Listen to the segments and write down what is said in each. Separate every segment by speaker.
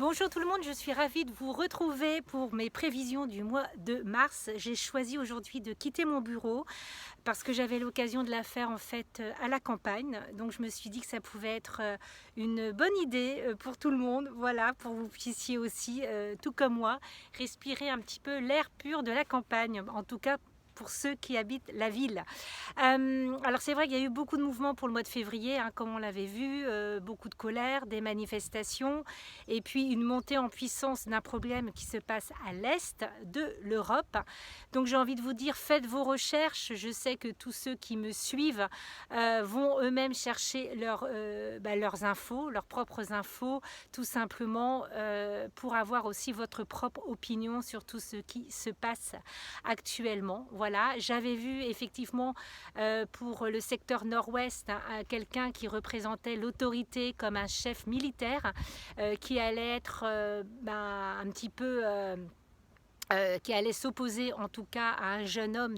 Speaker 1: Bonjour tout le monde, je suis ravie de vous retrouver pour mes prévisions du mois de mars. J'ai choisi aujourd'hui de quitter mon bureau parce que j'avais l'occasion de la faire en fait à la campagne. Donc je me suis dit que ça pouvait être une bonne idée pour tout le monde, voilà, pour que vous puissiez aussi, tout comme moi, respirer un petit peu l'air pur de la campagne, en tout cas pour ceux qui habitent la ville. Alors c'est vrai qu'il y a eu beaucoup de mouvements pour le mois de février, hein, comme on l'avait vu, beaucoup de colère, des manifestations, et puis une montée en puissance d'un problème qui se passe à l'est de l'Europe. Donc j'ai envie de vous dire, faites vos recherches. Je sais que tous ceux qui me suivent vont eux-mêmes chercher leurs infos, leurs propres infos, tout simplement pour avoir aussi votre propre opinion sur tout ce qui se passe actuellement. Voilà, j'avais vu effectivement pour le secteur nord-ouest quelqu'un qui représentait l'autorité comme un chef militaire qui allait être un petit peu qui allait s'opposer en tout cas à un jeune homme,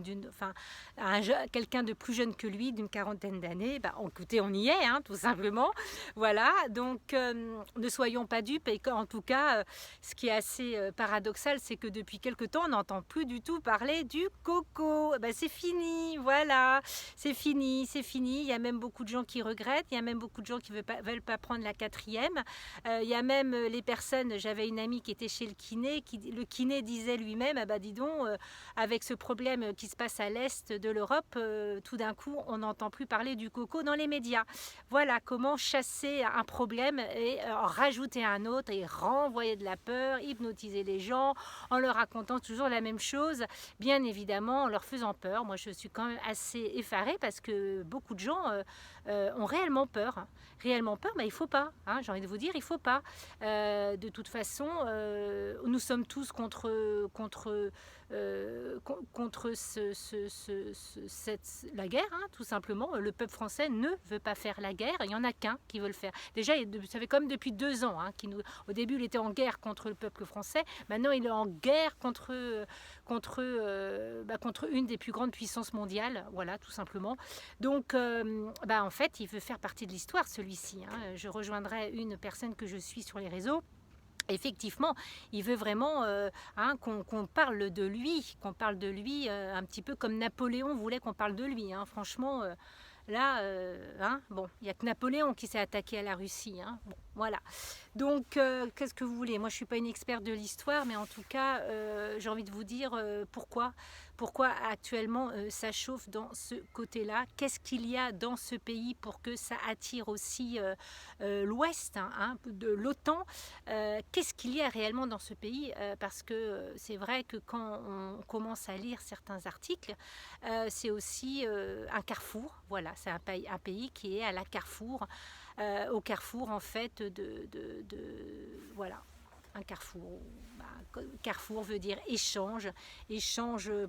Speaker 1: quelqu'un de plus jeune que lui, d'une quarantaine d'années. Écoutez, on y est, hein, tout simplement. Voilà, donc ne soyons pas dupes. Et en tout cas, ce qui est assez paradoxal, c'est que depuis quelque temps, on n'entend plus du tout parler du coco. C'est fini, voilà, c'est fini, c'est fini. Il y a même beaucoup de gens qui regrettent, il y a même beaucoup de gens qui ne veulent pas prendre la quatrième. Il y a même les personnes, j'avais une amie qui était chez le kiné, le kiné disait lui-même, dis donc, avec ce problème qui se passe à l'est de l'Europe, tout d'un coup, on n'entend plus parler du coco dans les médias. Voilà comment chasser un problème et en rajouter un autre et renvoyer de la peur, hypnotiser les gens en leur racontant toujours la même chose, bien évidemment en leur faisant peur. Moi, je suis quand même assez effarée parce que beaucoup de gens ont réellement peur. Réellement peur, mais il ne faut pas. Hein, j'ai envie de vous dire, il ne faut pas. De toute façon, nous sommes tous contre la guerre, hein, tout simplement. Le peuple français ne veut pas faire la guerre. Il n'y en a qu'un qui veut le faire. Déjà, ça fait comme depuis 2 ans. Hein, au début, il était en guerre contre le peuple français. Maintenant, il est en guerre contre une des plus grandes puissances mondiales. Voilà, tout simplement. Donc, en fait, il veut faire partie de l'histoire, celui-ci. Hein. Je rejoindrai une personne que je suis sur les réseaux. Effectivement, il veut vraiment qu'on parle de lui, un petit peu comme Napoléon voulait qu'on parle de lui. Hein. Franchement, là, il n'y a que Napoléon qui s'est attaqué à la Russie. Hein. Bon, voilà. Donc, qu'est-ce que vous voulez? Moi, je ne suis pas une experte de l'histoire, mais en tout cas, j'ai envie de vous dire pourquoi actuellement ça chauffe dans ce côté-là. Qu'est-ce qu'il y a dans ce pays pour que ça attire aussi l'Ouest, de l'OTAN? Qu'est-ce qu'il y a réellement dans ce pays? Parce que c'est vrai que quand on commence à lire certains articles, c'est aussi un carrefour. Voilà, c'est un pays qui est à la carrefour, au carrefour en fait voilà. Un carrefour. Carrefour veut dire échange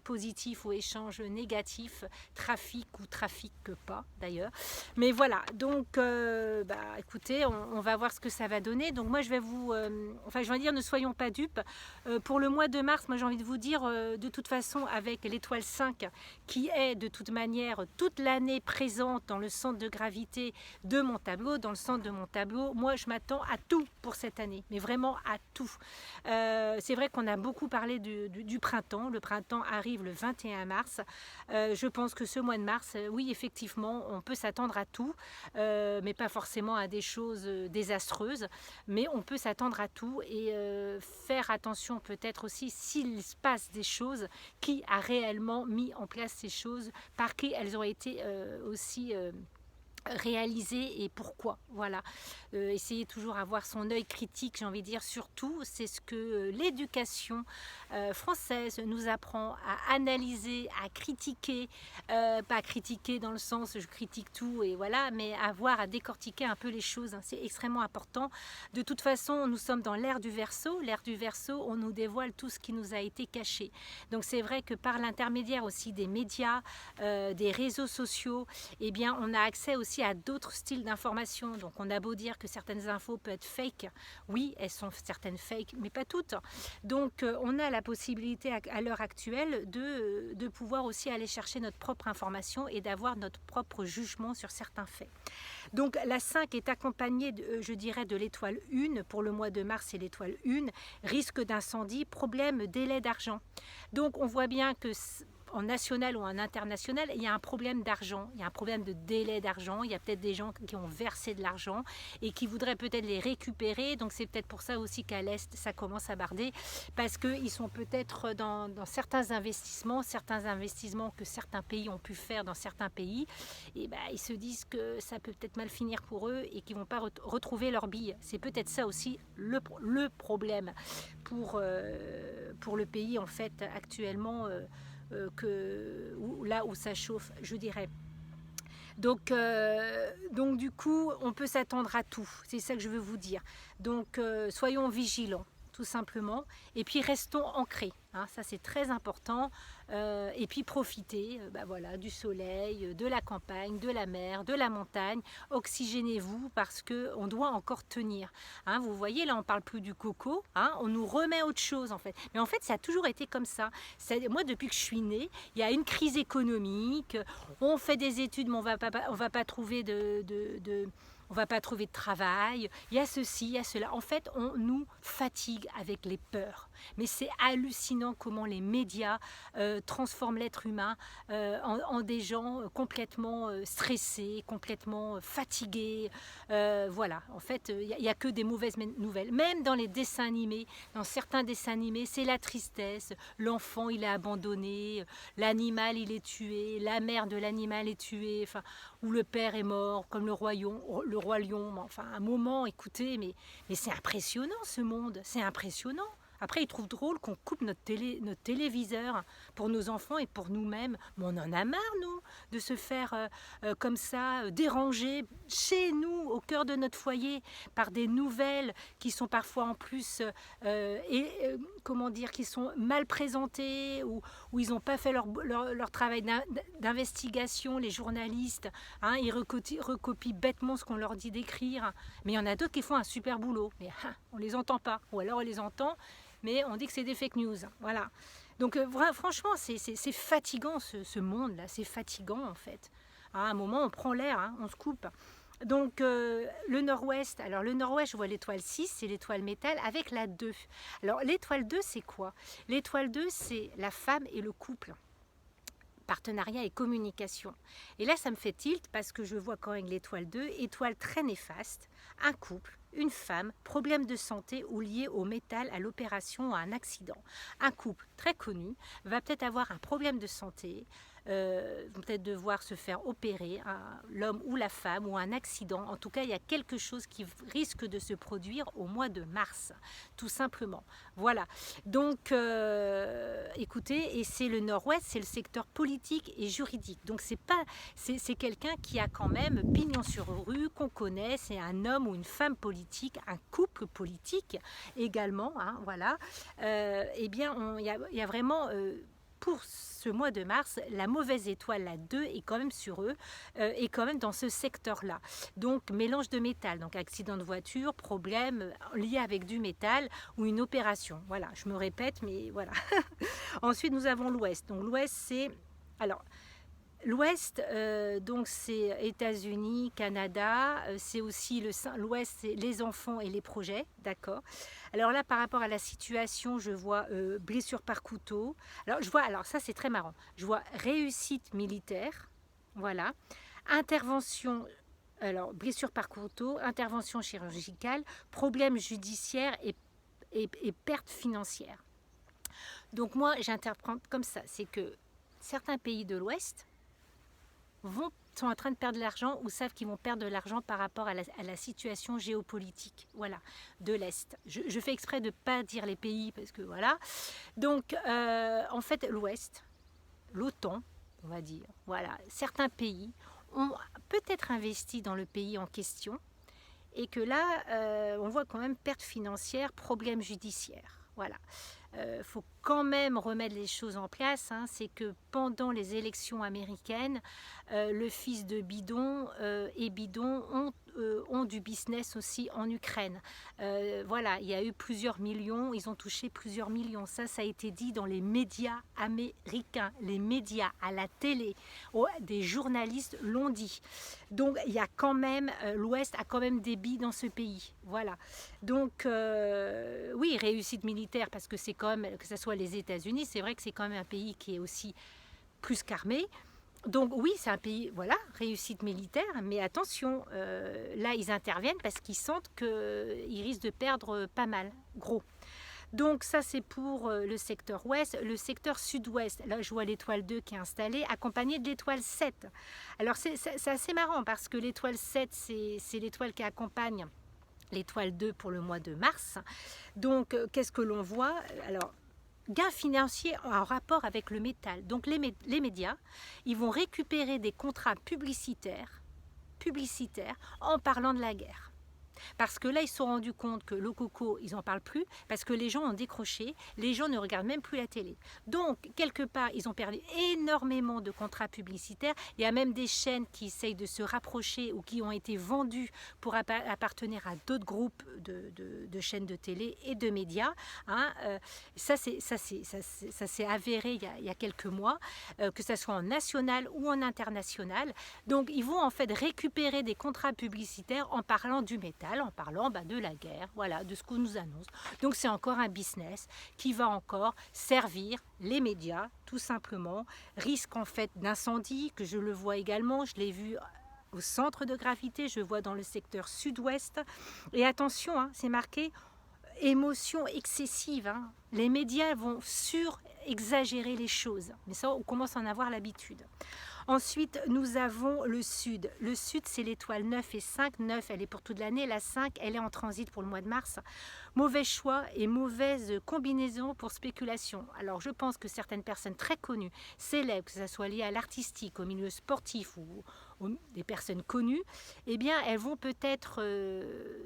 Speaker 1: positif ou échange négatif, trafic ou trafic pas d'ailleurs. Mais voilà, donc écoutez, on va voir ce que ça va donner. Donc moi je vais dire, ne soyons pas dupes. Pour le mois de mars, moi j'ai envie de vous dire, de toute façon, avec l'étoile 5 qui est de toute manière toute l'année présente dans le centre de gravité de mon tableau, moi je m'attends à tout pour cette année, mais vraiment à tout. C'est vrai qu'on a beaucoup parlé du printemps. Le printemps arrive le 21 mars. Je pense que ce mois de mars, oui, effectivement, on peut s'attendre à tout, mais pas forcément à des choses désastreuses, mais on peut s'attendre à tout et faire attention peut-être aussi s'il se passe des choses, qui a réellement mis en place ces choses, par qui elles ont été aussi réaliser et pourquoi. Voilà, essayer toujours avoir son œil critique, j'ai envie de dire, surtout c'est ce que l'éducation française nous apprend, à analyser, à critiquer, pas critiquer dans le sens je critique tout et voilà, mais à décortiquer un peu les choses. C'est extrêmement important. De toute façon, nous sommes dans l'ère du Verseau. L'ère du Verseau, on nous dévoile tout ce qui nous a été caché. Donc c'est vrai que par l'intermédiaire aussi des médias, des réseaux sociaux, eh bien on a accès aussi aussi à d'autres styles d'information. Donc on a beau dire que certaines infos peuvent être fake, oui, elles sont certaines fake, mais pas toutes. Donc on a la possibilité à l'heure actuelle de pouvoir aussi aller chercher notre propre information et d'avoir notre propre jugement sur certains faits. Donc la 5 est accompagnée, je dirais, de l'étoile 1. Pour le mois de mars, c'est l'étoile 1. Risque d'incendie, problème, délai d'argent. Donc on voit bien que en national ou en international, il y a un problème d'argent, il y a un problème de délai d'argent, il y a peut-être des gens qui ont versé de l'argent et qui voudraient peut-être les récupérer, donc c'est peut-être pour ça aussi qu'à l'Est, ça commence à barder, parce qu'ils sont peut-être dans certains investissements que certains pays ont pu faire dans certains pays, et ben, ils se disent que ça peut peut-être mal finir pour eux et qu'ils ne vont pas retrouver leurs billes. C'est peut-être ça aussi le problème pour le pays en fait actuellement, là où ça chauffe, je dirais. Donc du coup, on peut s'attendre à tout. C'est ça que je veux vous dire. Donc, soyons vigilants, tout simplement. Et puis, restons ancrés. Hein, ça, c'est très important. Et puis, profitez voilà, du soleil, de la campagne, de la mer, de la montagne. Oxygénez-vous parce qu'on doit encore tenir. Hein, vous voyez, là, on ne parle plus du coco. Hein, on nous remet autre chose, en fait. Mais en fait, ça a toujours été comme ça. Moi, depuis que je suis née, il y a une crise économique. On fait des études, mais on va pas trouver on va pas trouver de travail, il y a ceci, il y a cela. En fait, on nous fatigue avec les peurs. Mais c'est hallucinant comment les médias transforment l'être humain en des gens complètement stressés, complètement fatigués. Voilà, en fait, il n'y a que des mauvaises nouvelles. Même dans les dessins animés, dans certains dessins animés, c'est la tristesse. L'enfant, il est abandonné, l'animal, il est tué, la mère de l'animal est tuée, enfin, ou le père est mort, comme le roi lion. Enfin, un moment, écoutez, mais c'est impressionnant ce monde, c'est impressionnant. Après, ils trouvent drôle qu'on coupe notre téléviseur pour nos enfants et pour nous-mêmes. Mais on en a marre, nous, de se faire comme ça, déranger chez nous, au cœur de notre foyer, par des nouvelles qui sont parfois en plus, comment dire, qui sont mal présentées, ou ils n'ont pas fait leur travail d'investigation, les journalistes. Hein, ils recopient bêtement ce qu'on leur dit d'écrire. Mais il y en a d'autres qui font un super boulot. Mais on ne les entend pas. Ou alors on les entend, mais on dit que c'est des fake news. Voilà. Donc franchement, c'est fatigant ce monde-là. C'est fatigant en fait. À un moment, on prend l'air, hein, on se coupe. Donc le nord-ouest, alors le nord-ouest, je vois l'étoile 6, c'est l'étoile métal avec la 2. Alors l'étoile 2, c'est quoi? L'étoile 2, c'est la femme et le couple. Partenariat et communication. Et là, ça me fait tilt parce que je vois quand même l'étoile 2, étoile très néfaste, un couple, une femme, problème de santé ou lié au métal, à l'opération, à un accident. Un couple très connu va peut-être avoir un problème de santé, vont peut-être devoir se faire opérer, l'homme ou la femme, ou un accident. En tout cas, il y a quelque chose qui risque de se produire au mois de mars, tout simplement. Voilà. Donc, écoutez, et c'est le nord-ouest, c'est le secteur politique et juridique. Donc, c'est quelqu'un qui a quand même pignon sur rue, qu'on connaît, c'est un homme ou une femme politique, un couple politique également, hein, voilà. Eh bien, il y a vraiment... pour ce mois de mars, la mauvaise étoile, la 2, est quand même sur eux, est quand même dans ce secteur-là. Donc, mélange de métal, donc accident de voiture, problème lié avec du métal ou une opération. Voilà, je me répète, mais voilà. Ensuite, nous avons l'ouest. Donc, l'ouest, c'est... Alors, l'ouest, donc c'est États-Unis, Canada, c'est aussi l'ouest, c'est les enfants et les projets, d'accord. Alors là, par rapport à la situation, je vois blessure par couteau. Alors ça c'est très marrant. Je vois réussite militaire, voilà. Intervention, alors blessure par couteau, intervention chirurgicale, problème judiciaire et perte financière. Donc moi, j'interprète comme ça, c'est que certains pays de l'Ouest sont en train de perdre de l'argent ou savent qu'ils vont perdre de l'argent par rapport à la situation géopolitique, voilà, de l'Est. Je fais exprès de ne pas dire les pays parce que voilà. Donc, en fait, l'Ouest, l'OTAN, on va dire, voilà, certains pays ont peut-être investi dans le pays en question et que là, on voit quand même perte financière, problème judiciaire. Voilà. Faut quand même remettre les choses en place, hein. C'est que pendant les élections américaines, le fils de Bidon et Bidon ont du business aussi en Ukraine. Voilà, il y a eu plusieurs millions, ils ont touché plusieurs millions. Ça a été dit dans les médias américains, les médias, à la télé, des journalistes l'ont dit. Donc il y a quand même, l'Ouest a quand même des billes dans ce pays. Voilà. Donc oui, réussite militaire, parce que c'est quand même, que ce soit les États-Unis, c'est vrai que c'est quand même un pays qui est aussi plus qu'armé. Donc oui, c'est un pays, voilà, réussite militaire, mais attention, là ils interviennent parce qu'ils sentent qu'ils risquent de perdre pas mal, gros. Donc ça c'est pour le secteur ouest. Le secteur sud-ouest, là je vois l'étoile 2 qui est installée, accompagnée de l'étoile 7. Alors c'est assez marrant parce que l'étoile 7, c'est l'étoile qui accompagne l'étoile 2 pour le mois de mars. Donc qu'est-ce que l'on voit? Alors, gain financier en rapport avec le métal. Donc les médias, ils vont récupérer des contrats publicitaires en parlant de la guerre. Parce que là, ils se sont rendus compte que le coco, ils n'en parlent plus, parce que les gens ont décroché, les gens ne regardent même plus la télé. Donc, quelque part, ils ont perdu énormément de contrats publicitaires. Il y a même des chaînes qui essayent de se rapprocher ou qui ont été vendues pour appartenir à d'autres groupes de chaînes de télé et de médias. Hein. Ça s'est avéré il y a quelques mois, que ce soit en national ou en international. Donc, ils vont en fait récupérer des contrats publicitaires en parlant du métal, en parlant de la guerre, voilà, de ce qu'on nous annonce. Donc c'est encore un business qui va encore servir les médias, tout simplement. Risque en fait d'incendie, que je le vois également, je l'ai vu au centre de gravité, je le vois dans le secteur sud-ouest. Et attention, hein, c'est marqué émotion excessive. Hein. Les médias vont sur-exagérer les choses, mais ça, on commence à en avoir l'habitude. Ensuite, nous avons le Sud. Le Sud, c'est l'étoile 9 et 5. 9, elle est pour toute l'année. La 5, elle est en transit pour le mois de mars. Mauvais choix et mauvaise combinaison pour spéculation. Alors, je pense que certaines personnes très connues, célèbres, que ce soit lié à l'artistique, au milieu sportif ou des personnes connues, eh bien, elles vont peut-être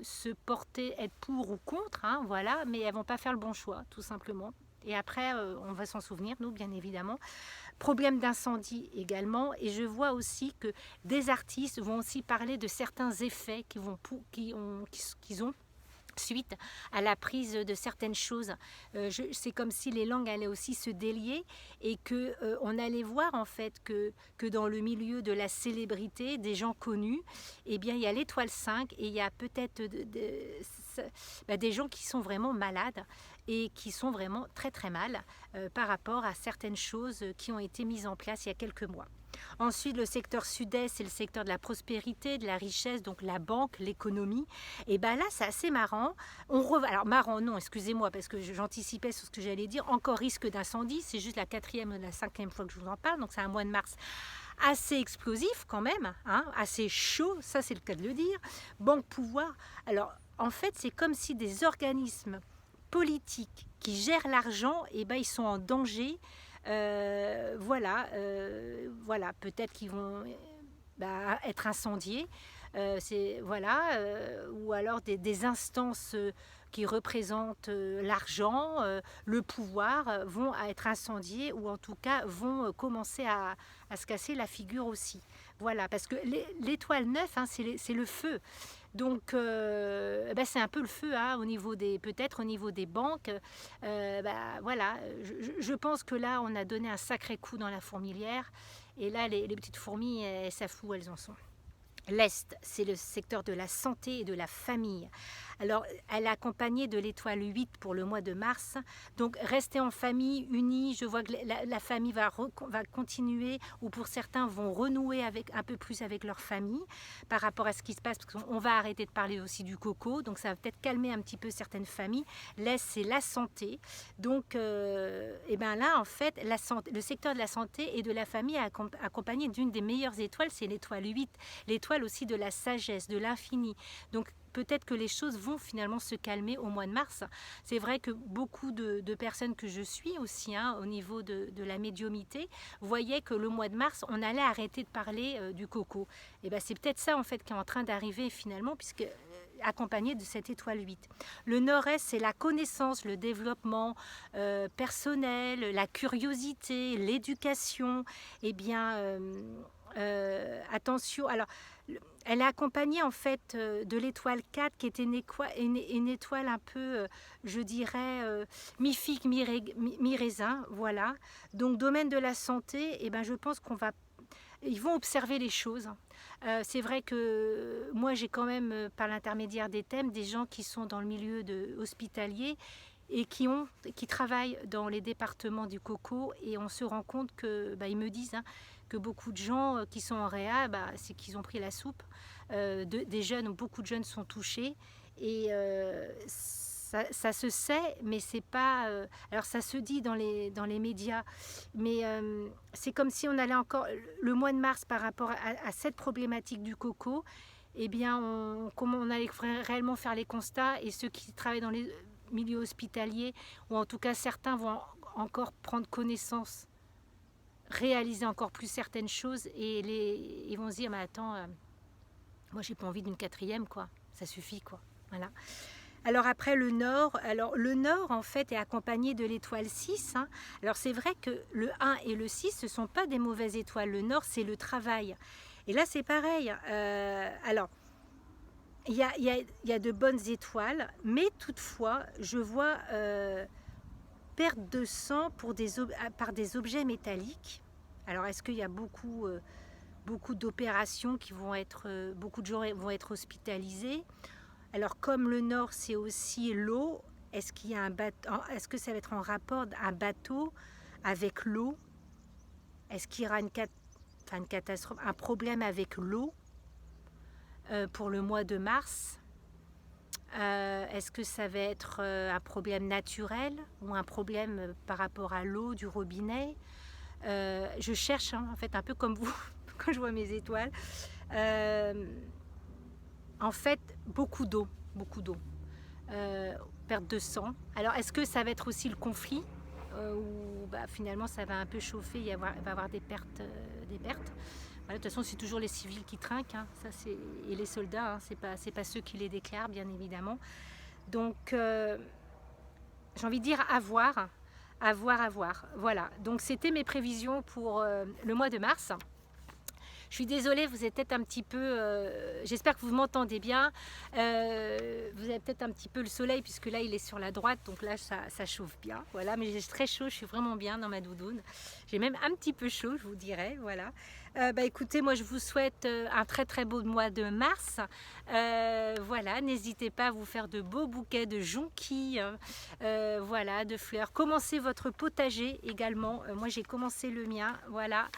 Speaker 1: se porter, être pour ou contre, hein, voilà, mais elles ne vont pas faire le bon choix, tout simplement. Et après, on va s'en souvenir, nous, bien évidemment. Problème d'incendie également. Et je vois aussi que des artistes vont aussi parler de certains effets qu'ils ont suite à la prise de certaines choses. C'est comme si les langues allaient aussi se délier et que on allait voir en fait que dans le milieu de la célébrité, des gens connus, eh bien il y a l'étoile 5 et il y a peut-être des gens qui sont vraiment malades et qui sont vraiment très très mal par rapport à certaines choses qui ont été mises en place il y a quelques mois. Ensuite, le secteur sud-est, c'est le secteur de la prospérité, de la richesse, donc la banque, l'économie. Et bien là, c'est assez marrant. Alors marrant, non, excusez-moi, parce que j'anticipais sur ce que j'allais dire. Encore risque d'incendie, c'est juste la 4e ou la 5e fois que je vous en parle, donc c'est un mois de mars assez explosif quand même, hein, assez chaud, ça c'est le cas de le dire. Banque pouvoir, alors en fait, c'est comme si des organismes politiques qui gèrent l'argent, et ben ils sont en danger. Voilà, peut-être qu'ils vont être incendiés, voilà, ou alors des instances qui représentent l'argent, le pouvoir, vont être incendiées ou en tout cas vont commencer à se casser la figure aussi. Voilà, parce que l'étoile 9, hein, c'est le feu. Donc, c'est un peu le feu, hein, peut-être au niveau des banques. Voilà, je pense que là, on a donné un sacré coup dans la fourmilière. Et là, les petites fourmis, elles savent où elles en sont. L'Est, c'est le secteur de la santé et de la famille. Alors, elle est accompagnée de l'étoile 8 pour le mois de mars. Donc, rester en famille, unie. Je vois que la famille va continuer, ou pour certains vont renouer un peu plus avec leur famille par rapport à ce qui se passe. Parce qu'on va arrêter de parler aussi du coco. Donc, ça va peut-être calmer un petit peu certaines familles. L'Est, c'est la santé. Donc, là, en fait, le secteur de la santé et de la famille est accompagné d'une des meilleures étoiles. C'est l'étoile 8. L'étoile aussi de la sagesse, de l'infini. Donc, peut-être que les choses vont finalement se calmer au mois de mars. C'est vrai que beaucoup de personnes que je suis aussi, hein, au niveau de la médiumité, voyaient que le mois de mars, on allait arrêter de parler du coco. Et c'est peut-être ça en fait qui est en train d'arriver finalement, puisque accompagné de cette étoile 8. Le nord-est, c'est la connaissance, le développement personnel, la curiosité, l'éducation. Eh bien, attention, alors elle est accompagnée en fait de l'étoile 4 qui est une étoile un peu, je dirais, mi-figue, mi-raisin, voilà. Donc domaine de la santé, eh ben, je pense ils vont observer les choses. C'est vrai que moi j'ai quand même, par l'intermédiaire des thèmes, des gens qui sont dans le milieu hospitalier et qui travaillent dans les départements du coco, et on se rend compte que, ils me disent que beaucoup de gens qui sont en réa, c'est qu'ils ont pris la soupe. Des jeunes, beaucoup de jeunes sont touchés, et ça se sait, mais c'est pas... alors ça se dit dans les médias, mais c'est comme si on allait encore... Le mois de mars, par rapport à cette problématique du coco, eh bien, comment on allait réellement faire les constats, et ceux qui travaillent dans les milieux hospitaliers, ou en tout cas certains vont encore prendre connaissance, réaliser encore plus certaines choses, et ils vont se dire, mais attends, moi j'ai pas envie d'une quatrième, quoi, ça suffit, quoi, voilà. Alors après le nord en fait est accompagné de l'étoile 6. Alors c'est vrai que le 1 et le 6, ce ne sont pas des mauvaises étoiles. Le nord, c'est le travail. Et là c'est pareil. Alors il y a de bonnes étoiles, mais toutefois je vois perte de sang par des objets métalliques. Alors est-ce qu'il y a beaucoup d'opérations qui vont être... beaucoup de gens vont être hospitalisés. Alors comme le nord c'est aussi l'eau, est-ce qu'il y a est-ce que ça va être en rapport un bateau avec l'eau? Est-ce qu'il y aura une catastrophe, un problème avec l'eau pour le mois de mars? Est-ce que ça va être un problème naturel ou un problème par rapport à l'eau du robinet? Je cherche en fait un peu comme vous quand je vois mes étoiles. En fait, beaucoup d'eau, perte de sang. Alors, est-ce que ça va être aussi le conflit où finalement ça va un peu chauffer, il va y avoir des pertes. Voilà, de toute façon, c'est toujours les civils qui trinquent, ça, et les soldats, c'est pas ceux qui les déclarent, bien évidemment. Donc, j'ai envie de dire à voir. Voilà, donc c'était mes prévisions pour le mois de mars. Je suis désolée, vous êtes peut-être un petit peu... j'espère que vous m'entendez bien. Vous avez peut-être un petit peu le soleil, puisque là, il est sur la droite. Donc là, ça chauffe bien. Voilà, mais j'ai très chaud. Je suis vraiment bien dans ma doudoune. J'ai même un petit peu chaud, je vous dirais. Voilà. Écoutez, moi, je vous souhaite un très, très beau mois de mars. Voilà, n'hésitez pas à vous faire de beaux bouquets de jonquilles, voilà, de fleurs. Commencez votre potager également. Moi, j'ai commencé le mien. Voilà.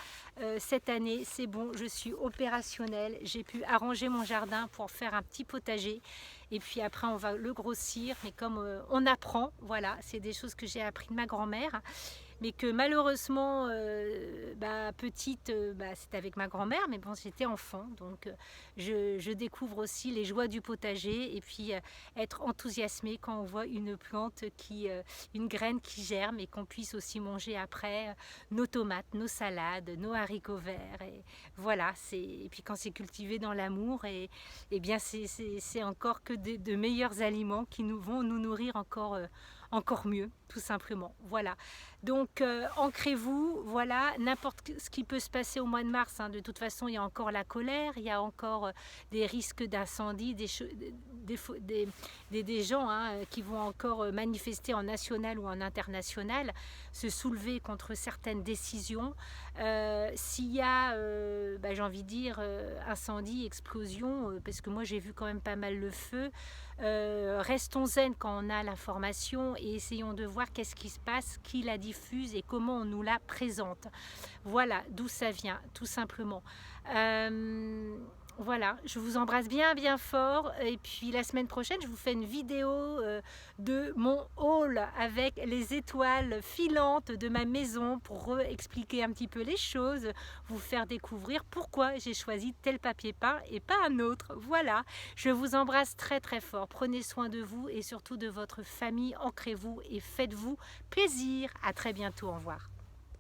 Speaker 1: Cette année, c'est bon, je suis opérationnelle, j'ai pu arranger mon jardin pour faire un petit potager, et puis après on va le grossir, mais comme on apprend, voilà, c'est des choses que j'ai appris de ma grand-mère, mais que malheureusement, petite, c'était avec ma grand-mère, mais bon, j'étais enfant, donc je découvre aussi les joies du potager, et puis être enthousiasmée quand on voit une plante une graine qui germe, et qu'on puisse aussi manger après nos tomates, nos salades, nos haricots verts, et voilà, et puis quand c'est cultivé dans l'amour, et bien c'est encore que de meilleurs aliments qui vont nous nourrir encore mieux, tout simplement. Voilà. Donc, ancrez-vous, voilà, n'importe ce qui peut se passer au mois de mars. De toute façon, il y a encore la colère, il y a encore des risques d'incendie, des gens qui vont encore manifester en national ou en international, se soulever contre certaines décisions. S'il y a, j'ai envie de dire, incendie, explosion, parce que moi j'ai vu quand même pas mal le feu, restons zen quand on a l'information, et essayons de voir qu'est-ce qui se passe, qui la diffuse et comment on nous la présente. Voilà d'où ça vient, tout simplement. Voilà, je vous embrasse bien bien fort, et puis la semaine prochaine je vous fais une vidéo de mon haul avec les étoiles filantes de ma maison, pour expliquer un petit peu les choses, vous faire découvrir pourquoi j'ai choisi tel papier peint et pas un autre. Voilà, je vous embrasse très très fort, prenez soin de vous et surtout de votre famille, ancrez-vous et faites-vous plaisir. À très bientôt, au revoir.